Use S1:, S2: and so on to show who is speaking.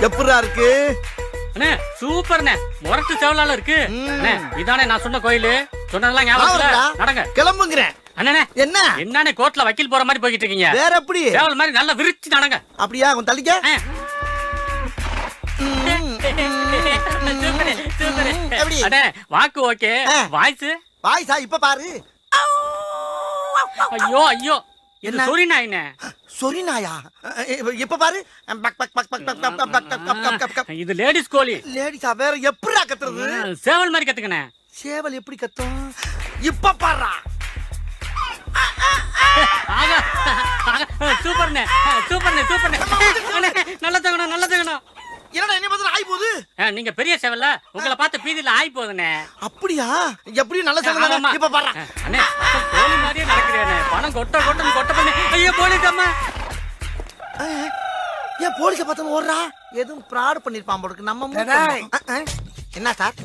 S1: எப்படிடா இருக்கு?
S2: அண்ணே சூப்பர்ண்ணே, முரட்டு சேவலால இருக்கு. அண்ணே இதானே நான் சொன்ன கோயிலு, சொன்னதெல்லாம் ஞாபகம் இல்ல? நடங்க
S1: கிளம்புங்கிறேன்.
S2: அண்ணே
S1: என்ன
S2: என்னண்ணே கோர்ட்ல வக்கீல் போற மாதிரி போய்கிட்டு இருக்கீங்க?
S1: வேற எப்படி?
S2: சேவல் மாதிரி நல்லா விரிச்சு நடங்க.
S1: அப்படியா? கொஞ்சம் தள்ளிக்க. எப்படி?
S2: அண்ணே வாக்கு ஓகே, வாய்ஸ்
S1: வாய்ஸா? இப்ப பாரு.
S2: ஐயோ ஐயோ,
S1: என்ன?
S2: என்ன சொரி நாயினே?
S1: சொரி நாயா? இப்ப பாரு. Buck buck buck buck buck buck buck buck buck buck buck buck.
S2: இது லேடிஸ் கோழி.
S1: லேடிஸா? வேற எப்படிடா கத்துறது?
S2: சேவல் மாதிரி கத்துக்கணே.
S1: சேவல் எப்படி கத்தும்? இப்ப பாருடா.
S2: சூப்பர்ண்ணே சூப்பர்ண்ணே சூப்பர்ண்ணே. நல்ல தகணும் நல்ல தகணும்.
S1: என்னடா என்ன பார்த்தா ஆயி போகுது?
S2: நீங்க பெரிய சேவல்ல, உங்களை பார்த்த பீதியில ஆயி போகுதுண்ணே.
S1: அப்படியா? எப்படியும் நல்ல சேவல். இப்ப பாருடா.
S2: அண்ணே கோழி மாதிரியே நடக்கிறேனே, பணம் கொட்ட கொட்டன்னு கொட்ட பண்ணி. ஐயோ போலீஸ் அம்மா.
S1: ஏன் போலீஸை பார்த்தா ஓடுறா? எதுவும் ஃப்ராட் பண்ணிருப்பான் போல இருக்கு. நம்ம என்ன சார்?